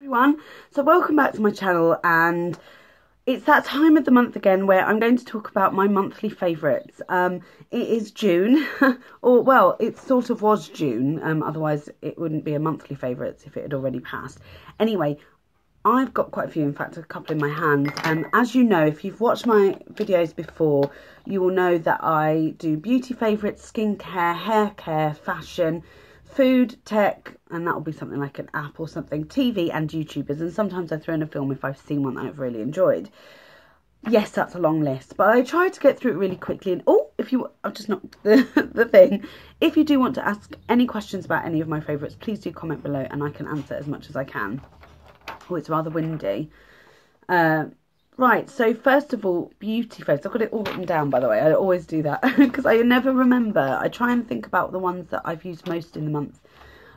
Everyone, so welcome back to my channel, and it's that time of the month again where I'm going to talk about my monthly favourites. It is June, or well, it sort of was June, otherwise it wouldn't be a monthly favourites if it had already passed. Anyway, I've got quite a few, in fact a couple in my hands. As you know, if you've watched my videos before, you will know that I do beauty favourites, skincare, hair care, fashion, food, tech, and that will be something like an app or something, TV and YouTubers, and sometimes I throw in a film if I've seen one that I've really enjoyed. Yes, that's a long list, but I tried to get through it really quickly. And I've just knocked the thing. If you do want to ask any questions about any of my favourites, please do comment below and I can answer as much as I can. Oh, it's rather windy. Right, so first of all, beauty favourites. I've got it all written down, by the way. I always do that because I never remember. I try and think about the ones that I've used most in the month.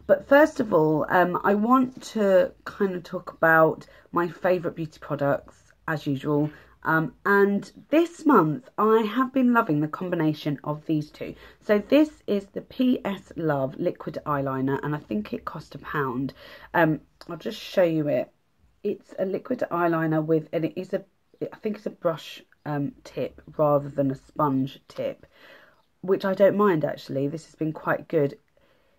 But first of all, I want to kind of talk about my favourite beauty products, as usual. And this month, I have been loving the combination of these two. So this is the PS Love Liquid Eyeliner, and I think it cost £1. I'll just show you it. It's a liquid eyeliner with, and it is I think it's a brush tip rather than a sponge tip, which I don't mind actually. This has been quite good.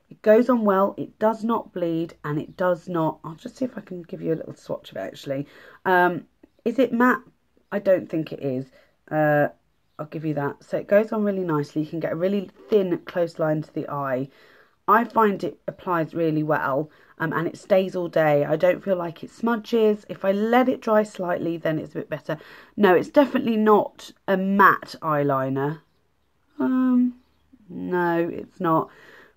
It goes on well, it does not bleed, and it does not, I'll just see if I can give you a little swatch of it actually. Is it matte? I don't think it is. I'll give you that. So it goes on really nicely. You can get a really thin close line to the eye. I find it applies really well, and it stays all day. I don't feel like it smudges. If I let it dry slightly, then it's a bit better. No, it's definitely not a matte eyeliner. No, it's not.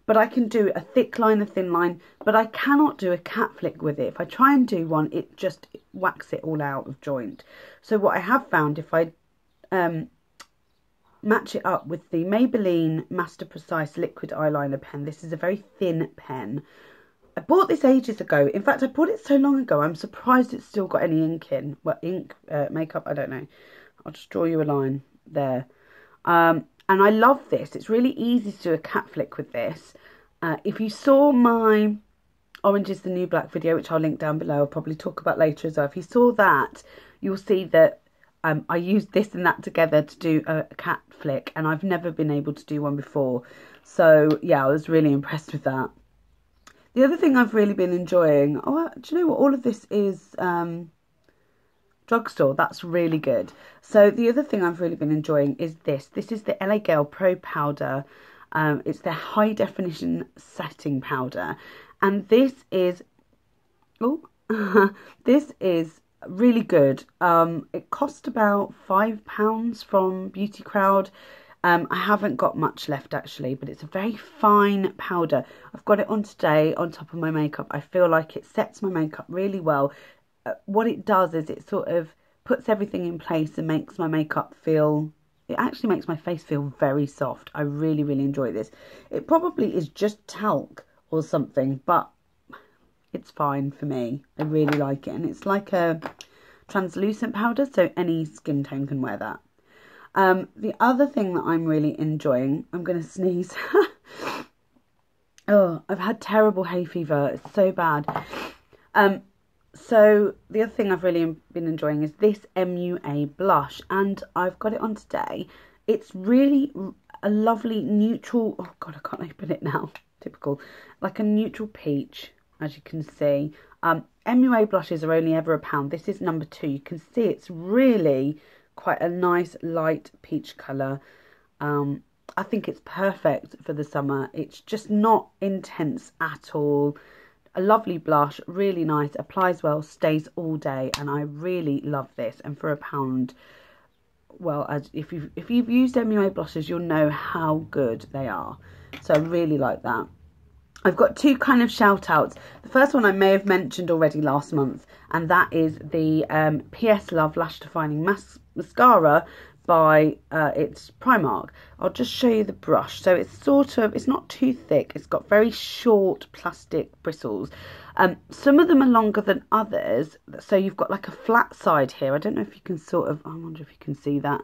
But I can do a thick line, a thin line, but I cannot do a cat flick with it. If I try and do one, it just whacks it all out of joint. So what I have found, if I match it up with the Maybelline Master Precise Liquid Eyeliner pen. This is a very thin pen. I bought this ages ago. In fact, I bought it so long ago, I'm surprised it's still got any ink in. Well, makeup, I don't know. I'll just draw you a line there. And I love this. It's really easy to do a cat flick with this. If you saw my Orange is the New Black video, which I'll link down below, I'll probably talk about later as well. If you saw that, you'll see that I used this and that together to do a cat flick, and I've never been able to do one before. So yeah, I was really impressed with that. The other thing I've really been enjoying, do you know what, all of this is drugstore. That's really good. So the other thing I've really been enjoying is this. This is the LA Girl Pro Powder. It's the high definition setting powder, and this is this is really good. It cost about £5 from Beauty Crowd. I haven't got much left actually, but it's a very fine powder. I've got it on today on top of my makeup. I feel like it sets my makeup really well. What it does is it sort of puts everything in place and makes my makeup feel, it actually makes my face feel very soft. I really, really enjoy this. It probably is just talc or something, but it's fine for me. I really like it, and it's like a translucent powder, so any skin tone can wear that. The other thing that I'm really enjoying, I'm going to sneeze. Oh, I've had terrible hay fever. It's so bad. So the other thing I've really been enjoying is this MUA Blush, and I've got it on today. It's really a lovely neutral, oh god, I can't open it now, typical, like a neutral peach, as you can see. MUA blushes are only ever £1. This is number 2. You can see it's really quite a nice light peach colour. I think it's perfect for the summer. It's just not intense at all. A lovely blush, really nice, applies well, stays all day, and I really love this. And for £1, well, if you've used MUA blushes, you'll know how good they are. So I really like that. I've got two kind of shout outs. The first one I may have mentioned already last month, and that is the PS Love Lash Defining Mascara by it's Primark. I'll just show you the brush. So it's sort of, it's not too thick. It's got very short plastic bristles. Some of them are longer than others. So you've got like a flat side here. I don't know if you can sort of, I wonder if you can see that.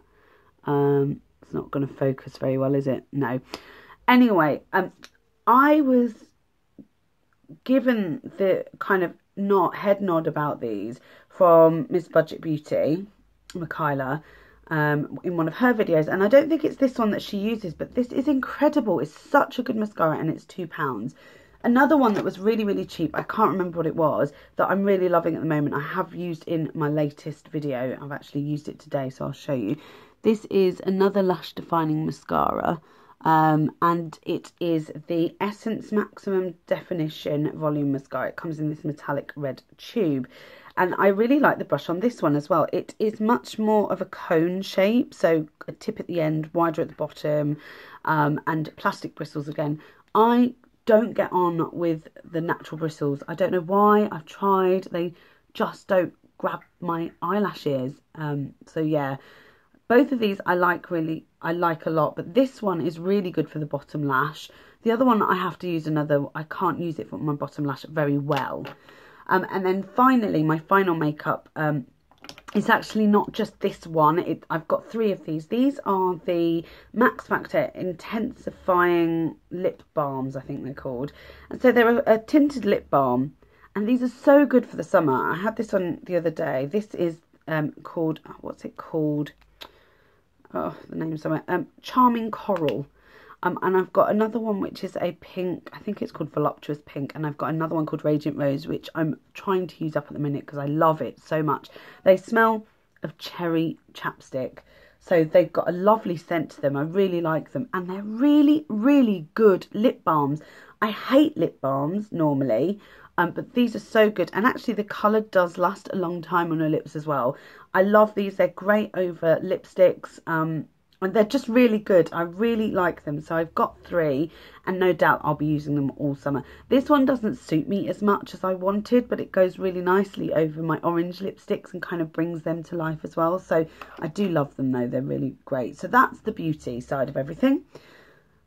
It's not going to focus very well, is it? No. Anyway, I was given the kind of head nod about these from Miss Budget Beauty, Michaela, in one of her videos, and I don't think it's this one that she uses, but this is incredible. It's such a good mascara, and it's £2. Another one that was really, really cheap, I can't remember what it was, that I'm really loving at the moment, I have used in my latest video. I've actually used it today, so I'll show you. This is another lash defining mascara, and it is the Essence Maximum Definition Volume Mascara. It comes in this metallic red tube, and I really like the brush on this one as well. It is much more of a cone shape, so a tip at the end, wider at the bottom, and plastic bristles again. I don't get on with the natural bristles. I don't know why. I've tried. They just don't grab my eyelashes. So yeah, both of these I like a lot, but this one is really good for the bottom lash. The other one I have to use I can't use it for my bottom lash very well. And then finally, my final makeup it's actually not just this one. I've got 3 of these. These are the Max Factor Intensifying Lip Balms, I think they're called. And so they're a tinted lip balm. And these are so good for the summer. I had this on the other day. This is called, what's it called? Oh, the name's somewhere. Charming Coral. And I've got another one which is a pink, I think it's called Voluptuous Pink, and I've got another one called Radiant Rose, which I'm trying to use up at the minute because I love it so much. They smell of cherry chapstick, so they've got a lovely scent to them. I really like them, and they're really, really good lip balms. I hate lip balms normally, but these are so good, and actually the colour does last a long time on your lips as well. I love these. They're great over lipsticks, and they're just really good. I really like them. So I've got 3, and no doubt I'll be using them all summer. This one doesn't suit me as much as I wanted, but it goes really nicely over my orange lipsticks and kind of brings them to life as well. So I do love them though. They're really great. So that's the beauty side of everything.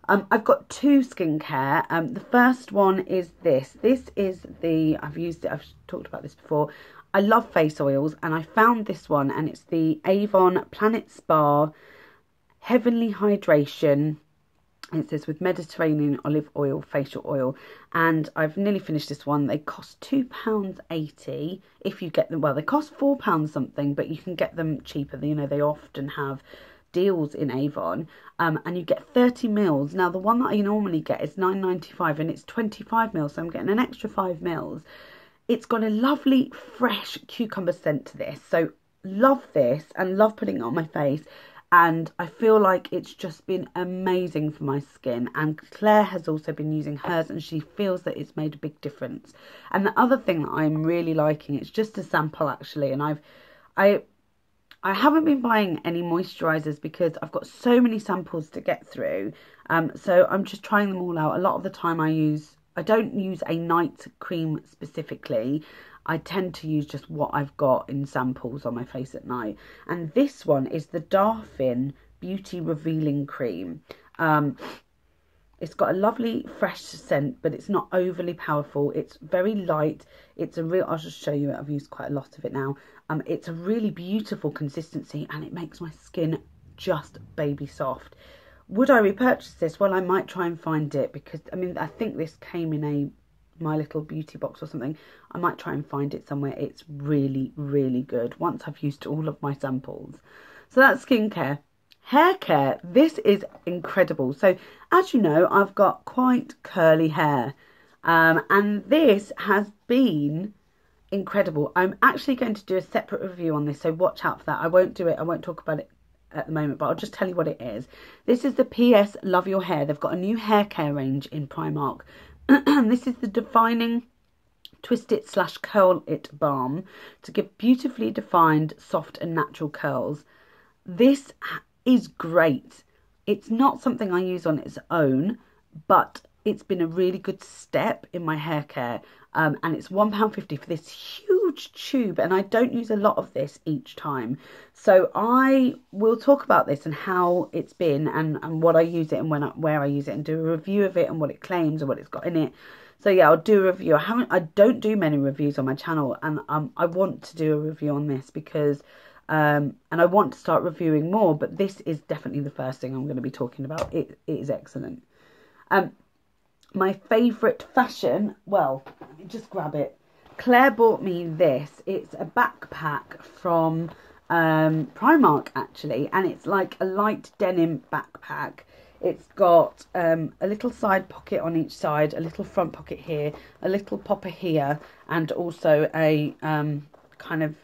I've got 2 skincare. The first one is this. This is I've used it, I've talked about this before. I love face oils, and I found this one, and it's the Avon Planet Spa Heavenly Hydration. It says with Mediterranean olive oil facial oil, and I've nearly finished this one. They cost £2.80 if you get them. Well, they cost £4 something, but you can get them cheaper. You know, they often have deals in Avon, and you get 30 mils. Now the one that I normally get is £9.95, and it's 25 mils, so I'm getting an extra 5 mils. It's got a lovely fresh cucumber scent to this, so love this and love putting it on my face. And I feel like it's just been amazing for my skin. And Claire has also been using hers, and she feels that it's made a big difference. And the other thing that I'm really liking, it's just a sample actually, and I haven't been buying any moisturisers because I've got so many samples to get through. So I'm just trying them all out. A lot of the time I don't use a night cream specifically. I tend to use just what I've got in samples on my face at night. And this one is the Darphin Beauty Revealing Cream. It's got a lovely fresh scent, but it's not overly powerful. It's very light. I'll just show you it. I've used quite a lot of it now. It's a really beautiful consistency, and it makes my skin just baby soft. Would I repurchase this? Well, I might try and find it, because I mean, I think this came in My Little Beauty box or something. I might try and find it somewhere. It's really, really good once I've used all of my samples. So that's skincare. Hair care, this is incredible. So as you know, I've got quite curly hair, and this has been incredible. I'm actually going to do a separate review on this, so watch out for that. I won't talk about it at the moment, but I'll just tell you what it is. This is the PS Love Your Hair. They've got a new hair care range in Primark. This is the Defining Twist It / Curl It Balm to give beautifully defined, soft and natural curls. This is great. It's not something I use on its own, but it's been a really good step in my hair care. And it's £1.50 for this huge tube, and I don't use a lot of this each time. So I will talk about this and how it's been, and what I use it, and where I use it, and do a review of it and what it claims and what it's got in it. So yeah, I'll do a review. I don't do many reviews on my channel, and I want to do a review on this because and I want to start reviewing more, but this is definitely the first thing I'm going to be talking about. It is excellent. My favourite fashion, well, let me just grab it. Claire bought me this. It's a backpack from Primark, actually, and it's like a light denim backpack. It's got a little side pocket on each side, a little front pocket here, a little popper here, and also a kind of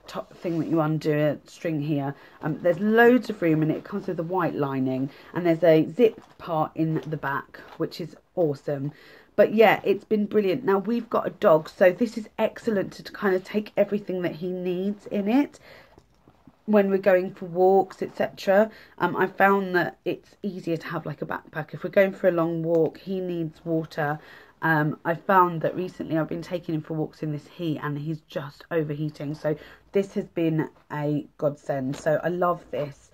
top thing that you undo, a string here. There's loads of room, and it comes with a white lining, and there's a zip part in the back, which is awesome. But yeah, it's been brilliant. Now we've got a dog, so this is excellent to kind of take everything that he needs in it when we're going for walks, etc. I found that it's easier to have like a backpack. If we're going for a long walk, he needs water. I found that recently I've been taking him for walks in this heat, and he's just overheating. So this has been a godsend. So I love this.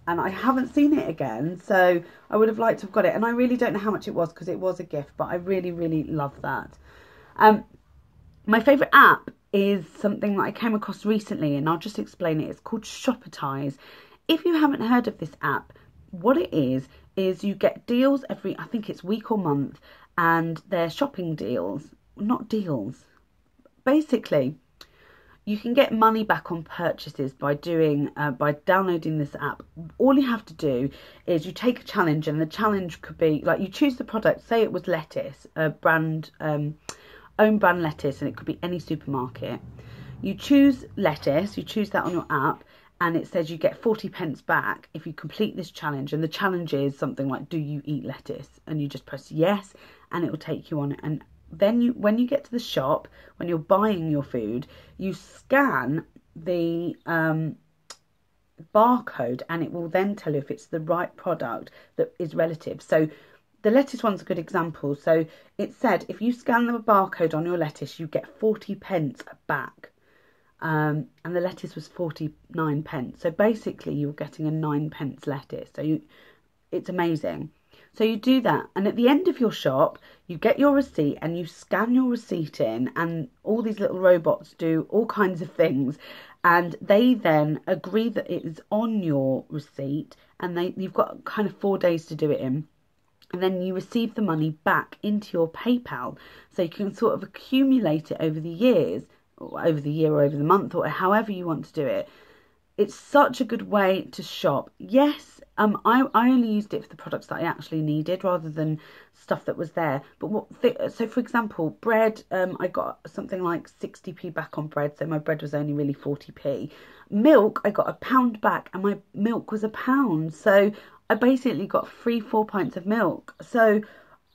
And I haven't seen it again, so I would have liked to have got it. And I really don't know how much it was, because it was a gift, but I really, really love that. My favourite app is something that I came across recently, and I'll just explain it. It's called Shopitize. If you haven't heard of this app, what it is you get deals every, I think it's week or month, and they're shopping deals. Not deals. Basically, you can get money back on purchases by downloading this app. All you have to do is you take a challenge, and the challenge could be like you choose the product. Say it was lettuce, a brand, own brand lettuce, and it could be any supermarket. You choose lettuce, you choose that on your app, and it says you get 40 pence back if you complete this challenge. And the challenge is something like, do you eat lettuce? And you just press yes, and it will take you on it. And then when you get to the shop, when you're buying your food, you scan the barcode, and it will then tell you if it's the right product that is relative. So the lettuce one's a good example. So it said if you scan the barcode on your lettuce, you get 40 pence back. And the lettuce was 49 pence. So basically you're getting a 9 pence lettuce. So it's amazing. So you do that, and at the end of your shop, you get your receipt and you scan your receipt in, and all these little robots do all kinds of things, and they then agree that it is on your receipt, and you've got kind of 4 days to do it in, and then you receive the money back into your PayPal, so you can sort of accumulate it over the years, or over the year, or over the month, or however you want to do it. It's such a good way to shop. Yes, I only used it for the products that I actually needed rather than stuff that was there. But so for example, bread, I got something like 60p back on bread, so my bread was only really 40p. Milk, I got £1 back, and my milk was £1. So I basically got free 4 pints of milk. So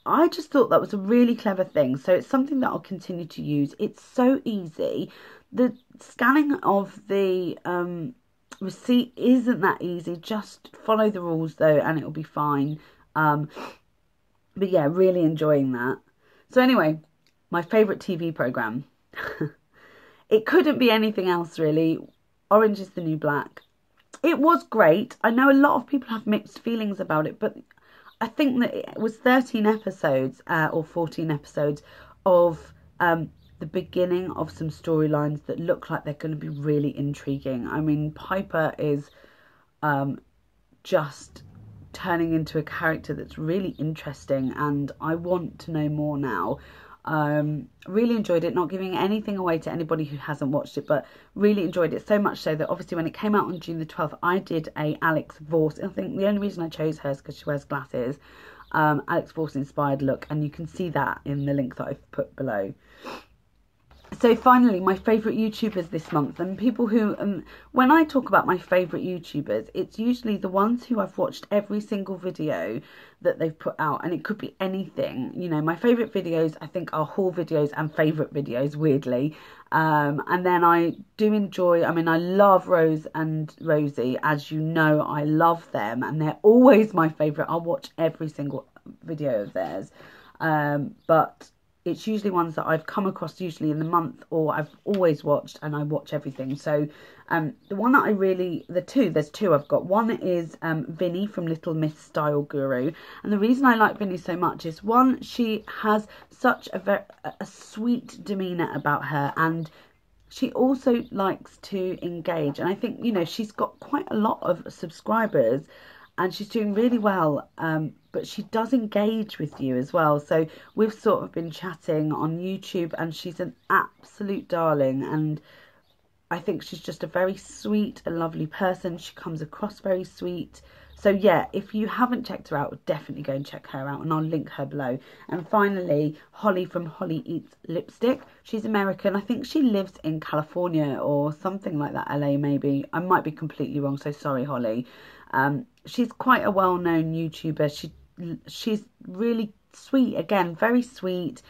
I just thought that was a really clever thing. So it's something that I'll continue to use. It's so easy. The scanning of the receipt isn't that easy. Just follow the rules though, and it'll be fine. But yeah, really enjoying that. So anyway, my favourite TV programme. It couldn't be anything else really. Orange is the New Black. It was great. I know a lot of people have mixed feelings about it, but I think that it was 13 episodes or 14 episodes of the beginning of some storylines that look like they're going to be really intriguing. I mean, Piper is just turning into a character that's really interesting, and I want to know more now. Really enjoyed it, not giving anything away to anybody who hasn't watched it, but really enjoyed it so much so that obviously when it came out on June the 12th, I did a Alex Vorse. I think the only reason I chose her is because she wears glasses. Alex Vorse inspired look, and you can see that in the link that I've put below. So finally, my favourite YouTubers this month, and people who, when I talk about my favourite YouTubers, it's usually the ones who I've watched every single video that they've put out, and it could be anything. You know, my favourite videos, I think, are haul videos and favourite videos, weirdly. And then I do enjoy, I mean, I love Rose and Rosie, as you know, I love them, and they're always my favourite. I'll watch every single video of theirs. But it's usually ones that I've come across usually in the month, or I've always watched, and I watch everything. So the one that I really, there's two I've got. One is Vinny from Little Miss Style Guru. And the reason I like Vinny so much is, one, she has such a sweet demeanour about her, and she also likes to engage. And I think, you know, she's got quite a lot of subscribers, and she's doing really well, but she does engage with you as well. So we've sort of been chatting on YouTube, and she's an absolute darling, and I think she's just a very sweet and lovely person. She comes across very sweet. So yeah, if you haven't checked her out, definitely go and check her out, and I'll link her below. And finally, Hollie from Hollie Eats Lipstick. She's American. I think she lives in California or something like that, LA maybe. I might be completely wrong, so sorry, Hollie. She's quite a well-known YouTuber. She's really sweet, again, very sweet.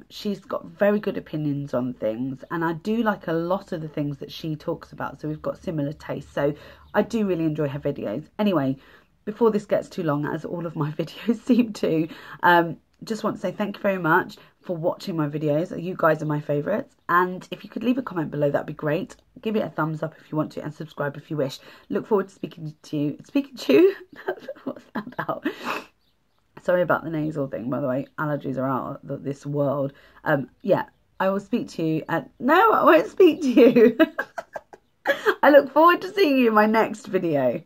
She's got very good opinions on things, and I do like a lot of the things that she talks about, so we've got similar tastes, so I do really enjoy her videos. Anyway, before this gets too long, as all of my videos seem to, just want to say thank you very much for watching my videos. You guys are my favourites, and if you could leave a comment below, that'd be great. Give it a thumbs up if you want to, and subscribe if you wish. Look forward to speaking to you. What's that about? Sorry about the nasal thing, by the way. Allergies are out of this world. Yeah, I will speak to you. No, I won't speak to you. I look forward to seeing you in my next video.